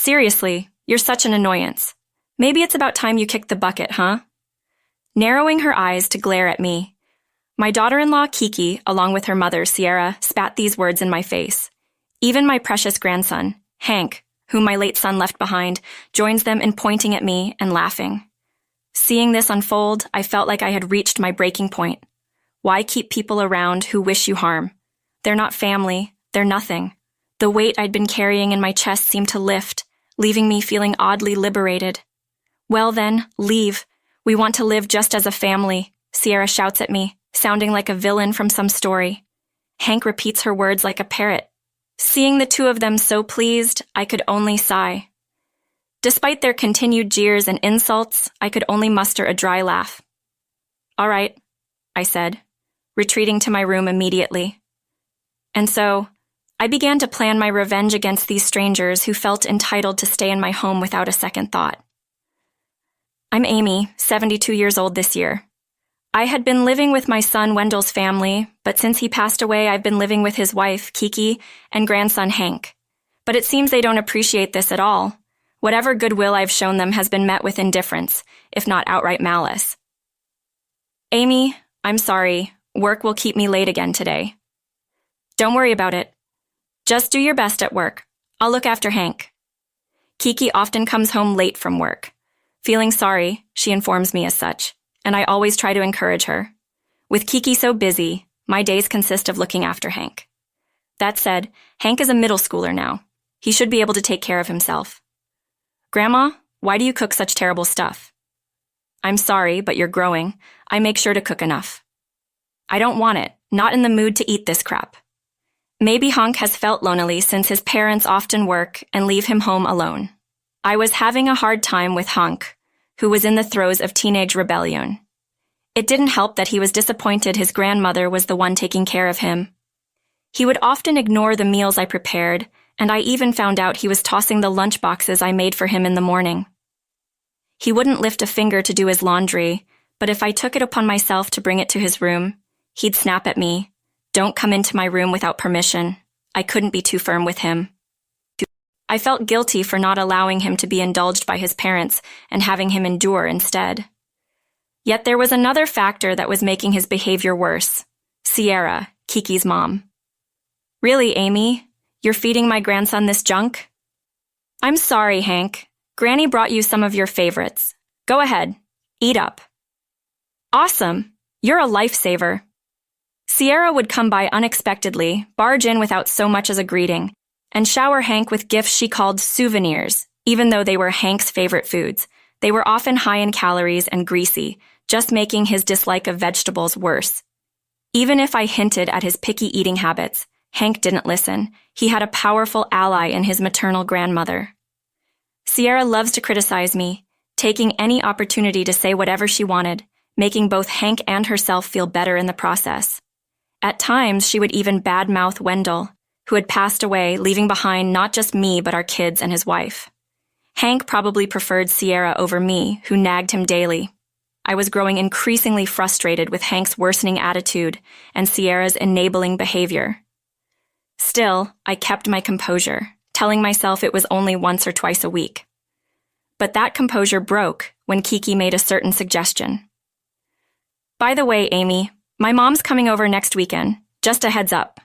Seriously, you're such an annoyance. Maybe it's about time you kicked the bucket, huh? Narrowing her eyes to glare at me, my daughter-in-law, Kiki, along with her mother, Sierra, spat these words in my face. Even my precious grandson, Hank, whom my late son left behind, joins them in pointing at me and laughing. Seeing this unfold, I felt like I had reached my breaking point. Why keep people around who wish you harm? They're not family, they're nothing. The weight I'd been carrying in my chest seemed to lift, leaving me feeling oddly liberated. Well then, leave. We want to live just as a family, Sierra shouts at me, sounding like a villain from some story. Hank repeats her words like a parrot. Seeing the two of them so pleased, I could only sigh. Despite their continued jeers and insults, I could only muster a dry laugh. All right, I said, retreating to my room immediately. And so, I began to plan my revenge against these strangers who felt entitled to stay in my home without a second thought. I'm Amy, 72 years old this year. I had been living with my son Wendell's family, but since he passed away, I've been living with his wife, Kiki, and grandson Hank. But it seems they don't appreciate this at all. Whatever goodwill I've shown them has been met with indifference, if not outright malice. Amy, I'm sorry. Work will keep me late again today. Don't worry about it. Just do your best at work. I'll look after Hank. Kiki often comes home late from work. Feeling sorry, she informs me as such, and I always try to encourage her. With Kiki so busy, my days consist of looking after Hank. That said, Hank is a middle schooler now. He should be able to take care of himself. Grandma, why do you cook such terrible stuff? I'm sorry, but you're growing. I make sure to cook enough. I don't want it, not in the mood to eat this crap. Maybe Hank has felt lonely since his parents often work and leave him home alone. I was having a hard time with Hank, who was in the throes of teenage rebellion. It didn't help that he was disappointed his grandmother was the one taking care of him. He would often ignore the meals I prepared, and I even found out he was tossing the lunch boxes I made for him in the morning. He wouldn't lift a finger to do his laundry, but if I took it upon myself to bring it to his room, he'd snap at me. Don't come into my room without permission. I couldn't be too firm with him. I felt guilty for not allowing him to be indulged by his parents and having him endure instead. Yet there was another factor that was making his behavior worse. Sierra, Kiki's mom. Really, Amy? You're feeding my grandson this junk? I'm sorry, Hank. Granny brought you some of your favorites. Go ahead. Eat up. Awesome. You're a lifesaver. Sierra would come by unexpectedly, barge in without so much as a greeting, and shower Hank with gifts she called souvenirs, even though they were Hank's favorite foods. They were often high in calories and greasy, just making his dislike of vegetables worse. Even if I hinted at his picky eating habits, Hank didn't listen. He had a powerful ally in his maternal grandmother. Sierra loves to criticize me, taking any opportunity to say whatever she wanted, making both Hank and herself feel better in the process. At times, she would even badmouth Wendell, who had passed away, leaving behind not just me but our kids and his wife. Hank probably preferred Sierra over me, who nagged him daily. I was growing increasingly frustrated with Hank's worsening attitude and Sierra's enabling behavior. Still, I kept my composure, telling myself it was only once or twice a week. But that composure broke when Kiki made a certain suggestion. By the way, Amy, my mom's coming over next weekend. Just a heads up.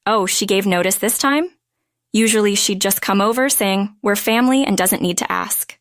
Oh, she gave notice this time? Usually she'd just come over saying, we're family and doesn't need to ask.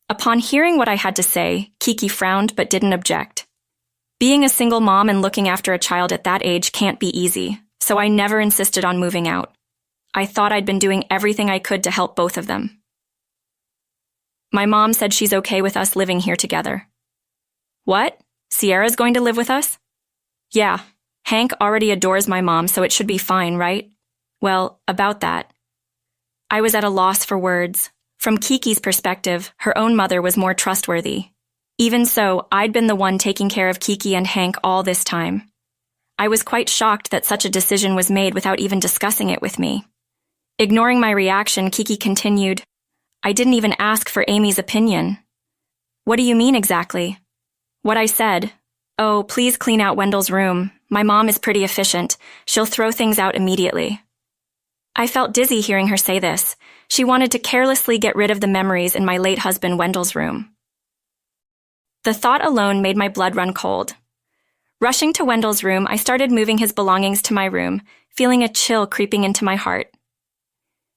Upon hearing what I had to say, Kiki frowned but didn't object. Being a single mom and looking after a child at that age can't be easy, so I never insisted on moving out. I thought I'd been doing everything I could to help both of them. My mom said she's okay with us living here together. What? Sierra's going to live with us? Yeah. Hank already adores my mom, so it should be fine, right? Well, about that. I was at a loss for words. From Kiki's perspective, her own mother was more trustworthy. Even so, I'd been the one taking care of Kiki and Hank all this time. I was quite shocked that such a decision was made without even discussing it with me. Ignoring my reaction, Kiki continued, I didn't even ask for Amy's opinion. What do you mean exactly? What I said. Oh, please clean out Wendell's room. My mom is pretty efficient. She'll throw things out immediately. I felt dizzy hearing her say this. She wanted to carelessly get rid of the memories in my late husband Wendell's room. The thought alone made my blood run cold. Rushing to Wendell's room, I started moving his belongings to my room, feeling a chill creeping into my heart.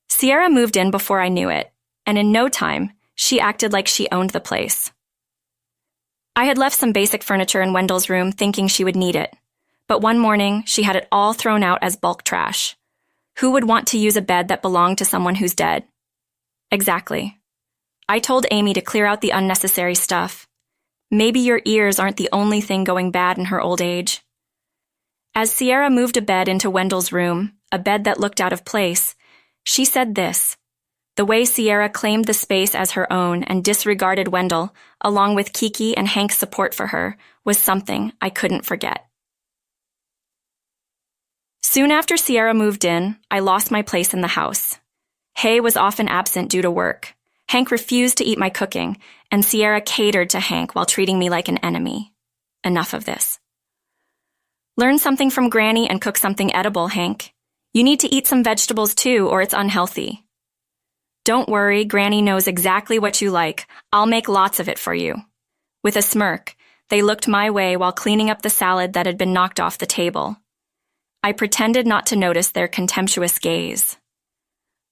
Sierra moved in before I knew it, and in no time, she acted like she owned the place. I had left some basic furniture in Wendell's room thinking she would need it, but one morning she had it all thrown out as bulk trash. Who would want to use a bed that belonged to someone who's dead? Exactly. I told Amy to clear out the unnecessary stuff. Maybe your ears aren't the only thing going bad in her old age. As Sierra moved a bed into Wendell's room, a bed that looked out of place, she said this. The way Sierra claimed the space as her own and disregarded Wendell, along with Kiki and Hank's support for her, was something I couldn't forget. Soon after Sierra moved in, I lost my place in the house. Hay was often absent due to work. Hank refused to eat my cooking, and Sierra catered to Hank while treating me like an enemy. Enough of this. Learn something from Granny and cook something edible, Hank. You need to eat some vegetables too, or it's unhealthy. Don't worry, Granny knows exactly what you like. I'll make lots of it for you. With a smirk, they looked my way while cleaning up the salad that had been knocked off the table. I pretended not to notice their contemptuous gaze.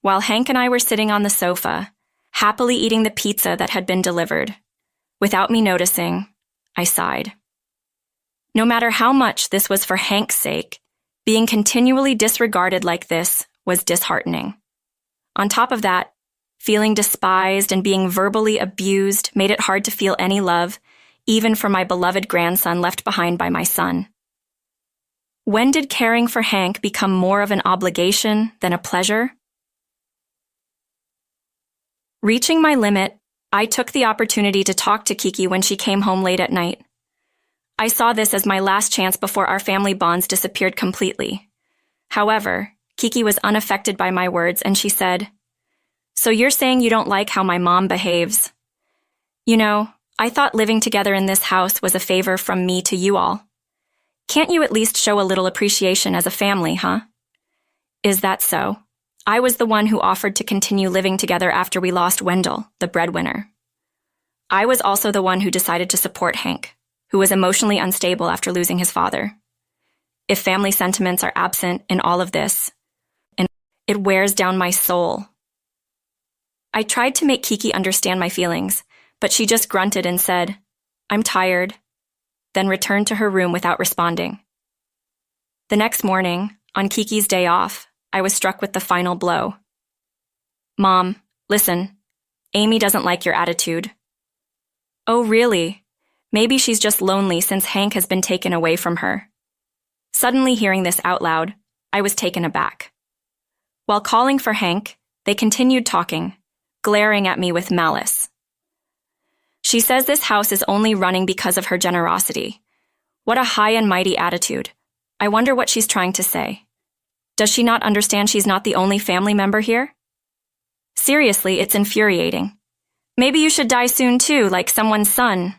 While Hank and I were sitting on the sofa, happily eating the pizza that had been delivered, without me noticing, I sighed. No matter how much this was for Hank's sake, being continually disregarded like this was disheartening. On top of that, feeling despised and being verbally abused made it hard to feel any love, even for my beloved grandson left behind by my son. When did caring for Hank become more of an obligation than a pleasure? Reaching my limit, I took the opportunity to talk to Kiki when she came home late at night. I saw this as my last chance before our family bonds disappeared completely. However, Kiki was unaffected by my words, and she said, "So you're saying you don't like how my mom behaves? You know, I thought living together in this house was a favor from me to you all. Can't you at least show a little appreciation as a family, huh?" Is that so? I was the one who offered to continue living together after we lost Wendell, the breadwinner. I was also the one who decided to support Hank, who was emotionally unstable after losing his father. If family sentiments are absent in all of this, it wears down my soul. I tried to make Kiki understand my feelings, but she just grunted and said, "I'm tired," then returned to her room without responding. The next morning, on Kiki's day off, I was struck with the final blow. "Mom, listen, Amy doesn't like your attitude." "Oh, really? Maybe she's just lonely since Hank has been taken away from her." Suddenly hearing this out loud, I was taken aback. While calling for Hank, they continued talking, glaring at me with malice. "She says this house is only running because of her generosity. What a high and mighty attitude. I wonder what she's trying to say. Does she not understand she's not the only family member here? Seriously, it's infuriating. Maybe you should die soon too, like someone's son."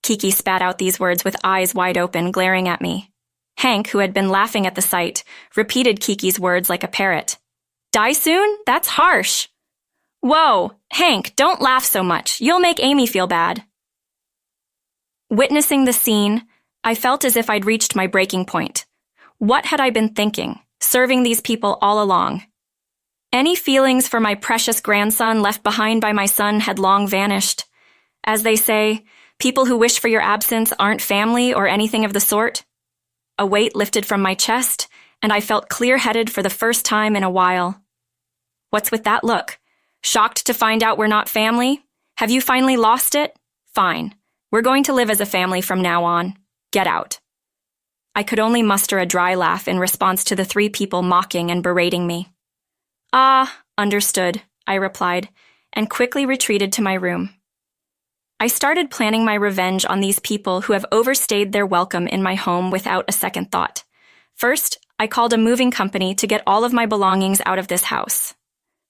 Kiki spat out these words with eyes wide open, glaring at me. Hank, who had been laughing at the sight, repeated Kiki's words like a parrot. "Die soon? That's harsh." "Whoa, Hank, don't laugh so much. You'll make Amy feel bad." Witnessing the scene, I felt as if I'd reached my breaking point. What had I been thinking, serving these people all along? Any feelings for my precious grandson left behind by my son had long vanished. As they say, people who wish for your absence aren't family or anything of the sort. A weight lifted from my chest, and I felt clear-headed for the first time in a while. What's with that look? Shocked to find out we're not family? Have you finally lost it? Fine. We're going to live as a family from now on. Get out. I could only muster a dry laugh in response to the three people mocking and berating me. "Ah, understood," I replied, and quickly retreated to my room. I started planning my revenge on these people who have overstayed their welcome in my home without a second thought. First, I called a moving company to get all of my belongings out of this house.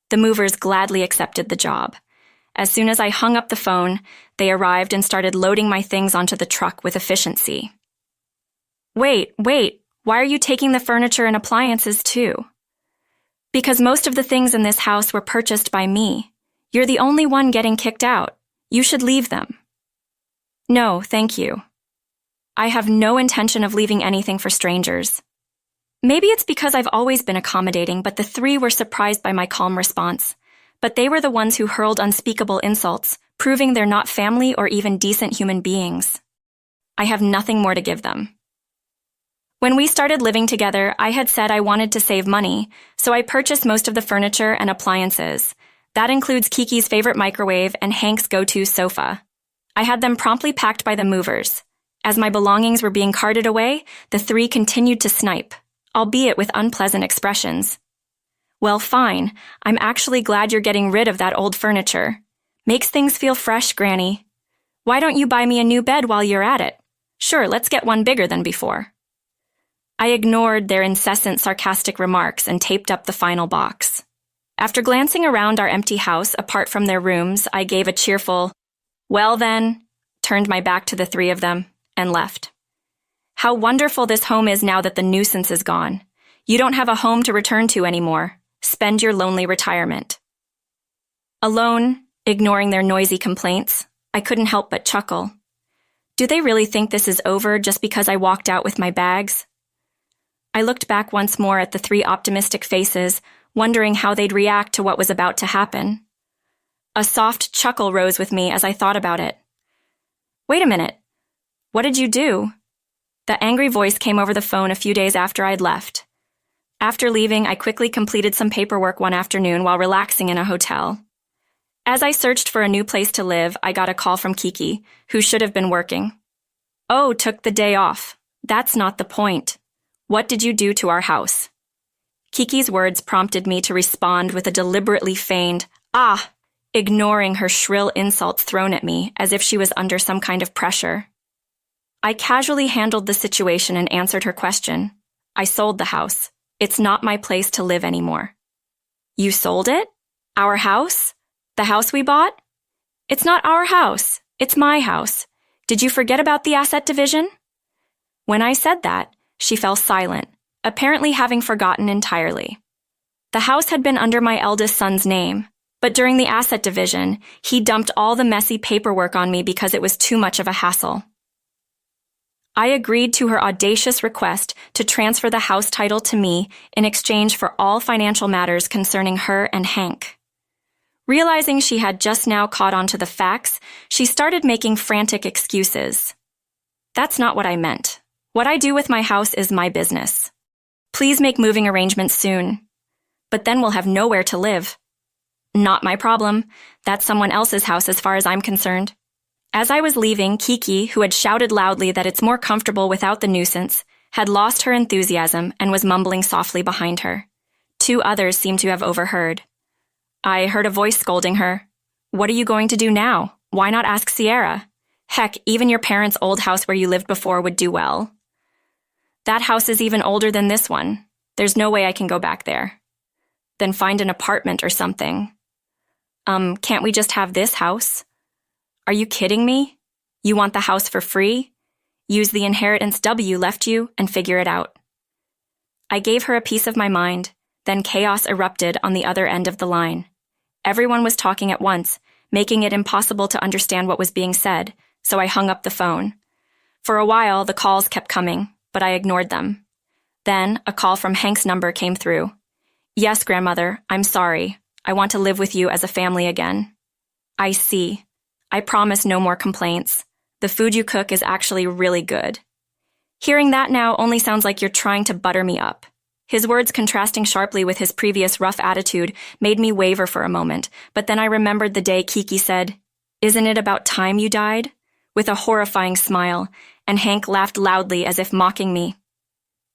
The movers gladly accepted the job. As soon as I hung up the phone, they arrived and started loading my things onto the truck with efficiency. Wait, why are you taking the furniture and appliances too?" Because most of the things in this house were purchased by me. You're the only one getting kicked out. You should leave them. No, thank you. I have no intention of leaving anything for strangers. Maybe it's because I've always been accommodating, but the three were surprised by my calm response. But they were the ones who hurled unspeakable insults, proving they're not family or even decent human beings. I have nothing more to give them. When we started living together, I had said I wanted to save money, so I purchased most of the furniture and appliances. That includes Kiki's favorite microwave and Hank's go-to sofa. I had them promptly packed by the movers. As my belongings were being carted away, the three continued to snipe, albeit with unpleasant expressions. Well, fine. I'm actually glad you're getting rid of that old furniture. Makes things feel fresh, Granny. Why don't you buy me a new bed while you're at it? Sure, let's get one bigger than before. I ignored their incessant sarcastic remarks and taped up the final box. After glancing around our empty house apart from their rooms, I gave a cheerful, "Well then," turned my back to the three of them, and left. How wonderful this home is now that the nuisance is gone. You don't have a home to return to anymore. Spend your lonely retirement. Alone, ignoring their noisy complaints, I couldn't help but chuckle. Do they really think this is over just because I walked out with my bags? I looked back once more at the three optimistic faces, wondering how they'd react to what was about to happen. A soft chuckle rose with me as I thought about it. Wait a minute. What did you do? The angry voice came over the phone a few days after I'd left. After leaving, I quickly completed some paperwork one afternoon while relaxing in a hotel. As I searched for a new place to live, I got a call from Kiki, who should have been working. Oh, took the day off. That's not the point. What did you do to our house? Kiki's words prompted me to respond with a deliberately feigned, "Ah," ignoring her shrill insults thrown at me as if she was under some kind of pressure. I casually handled the situation and answered her question. I sold the house. It's not my place to live anymore. You sold it? Our house? The house we bought? It's not our house. It's my house. Did you forget about the asset division? When I said that, she fell silent, apparently having forgotten entirely. The house had been under my eldest son's name, but during the asset division, he dumped all the messy paperwork on me because it was too much of a hassle. I agreed to her audacious request to transfer the house title to me in exchange for all financial matters concerning her and Hank. Realizing she had just now caught on to the facts, she started making frantic excuses. That's not what I meant. What I do with my house is my business. Please make moving arrangements soon. But then we'll have nowhere to live. Not my problem. That's someone else's house as far as I'm concerned. As I was leaving, Kiki, who had shouted loudly that it's more comfortable without the nuisance, had lost her enthusiasm and was mumbling softly behind her. Two others seemed to have overheard. I heard a voice scolding her. What are you going to do now? Why not ask Sierra? Heck, even your parents' old house where you lived before would do well. That house is even older than this one. There's no way I can go back there. Then find an apartment or something. Can't we just have this house? Are you kidding me? You want the house for free? Use the inheritance W left you and figure it out. I gave her a piece of my mind, then chaos erupted on the other end of the line. Everyone was talking at once, making it impossible to understand what was being said, so I hung up the phone. For a while, the calls kept coming, but I ignored them. Then, a call from Hank's number came through. Yes, grandmother, I'm sorry. I want to live with you as a family again. I see. I promise no more complaints. The food you cook is actually really good. Hearing that now only sounds like you're trying to butter me up. His words contrasting sharply with his previous rough attitude made me waver for a moment, but then I remembered the day Kiki said, "Isn't it about time you died?" with a horrifying smile, and Hank laughed loudly as if mocking me.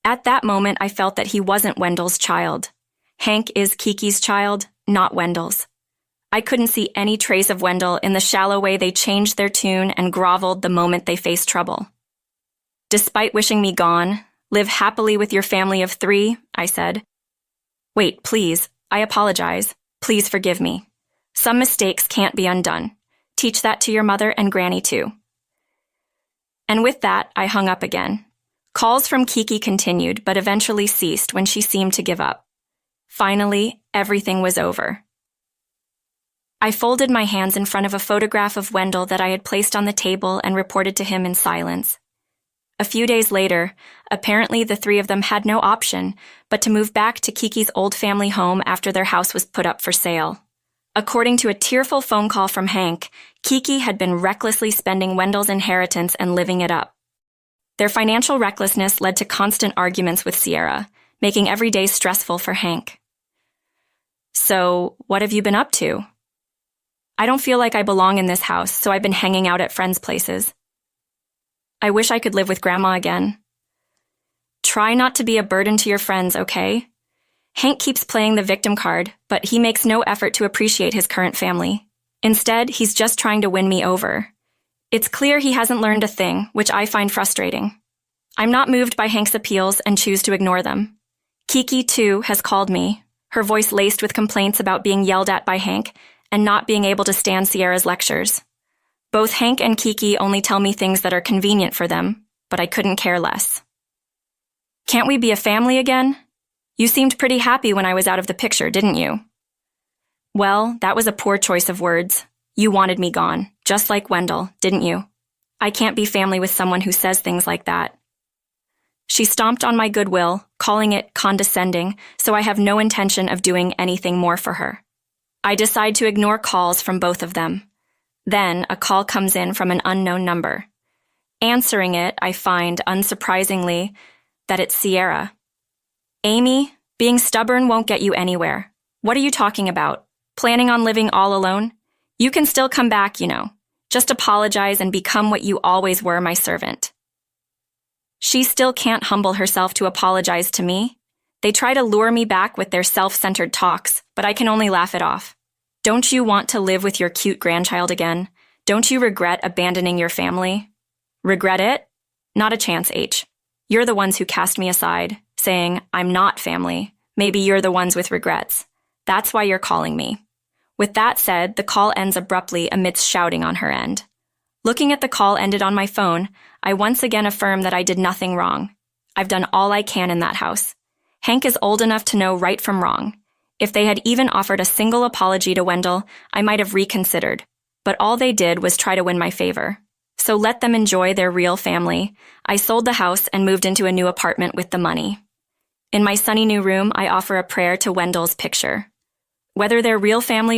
At that moment, I felt that he wasn't Wendell's child. Hank is Kiki's child, not Wendell's. I couldn't see any trace of Wendell in the shallow way they changed their tune and groveled the moment they faced trouble. Despite wishing me gone, live happily with your family of 3, I said. Wait, please, I apologize. Please forgive me. Some mistakes can't be undone. Teach that to your mother and Granny too. And with that, I hung up again. Calls from Kiki continued, but eventually ceased when she seemed to give up. Finally, everything was over. I folded my hands in front of a photograph of Wendell that I had placed on the table and reported to him in silence. A few days later, apparently the three of them had no option but to move back to Kiki's old family home after their house was put up for sale. According to a tearful phone call from Hank, Kiki had been recklessly spending Wendell's inheritance and living it up. Their financial recklessness led to constant arguments with Sierra, making every day stressful for Hank. So, what have you been up to? I don't feel like I belong in this house, so I've been hanging out at friends' places. I wish I could live with Grandma again. Try not to be a burden to your friends, okay? Hank keeps playing the victim card, but he makes no effort to appreciate his current family. Instead, he's just trying to win me over. It's clear he hasn't learned a thing, which I find frustrating. I'm not moved by Hank's appeals and choose to ignore them. Kiki, too, has called me, her voice laced with complaints about being yelled at by Hank and not being able to stand Sierra's lectures. Both Hank and Kiki only tell me things that are convenient for them, but I couldn't care less. Can't we be a family again? You seemed pretty happy when I was out of the picture, didn't you? Well, that was a poor choice of words. You wanted me gone, just like Wendell, didn't you? I can't be family with someone who says things like that. She stomped on my goodwill, calling it condescending, so I have no intention of doing anything more for her. I decide to ignore calls from both of them. Then, a call comes in from an unknown number. Answering it, I find, unsurprisingly, that it's Sierra. Amy, being stubborn won't get you anywhere. What are you talking about? Planning on living all alone? You can still come back, you know. Just apologize and become what you always were, my servant. She still can't humble herself to apologize to me. They try to lure me back with their self-centered talks, but I can only laugh it off. Don't you want to live with your cute grandchild again? Don't you regret abandoning your family? Regret it? Not a chance, H. You're the ones who cast me aside, saying, I'm not family. Maybe you're the ones with regrets. That's why you're calling me. With that said, the call ends abruptly amidst shouting on her end. Looking at the call ended on my phone, I once again affirm that I did nothing wrong. I've done all I can in that house. Hank is old enough to know right from wrong. If they had even offered a single apology to Wendell, I might have reconsidered. But all they did was try to win my favor. So let them enjoy their real family. I sold the house and moved into a new apartment with the money. In my sunny new room, I offer a prayer to Wendell's picture. Whether they're real family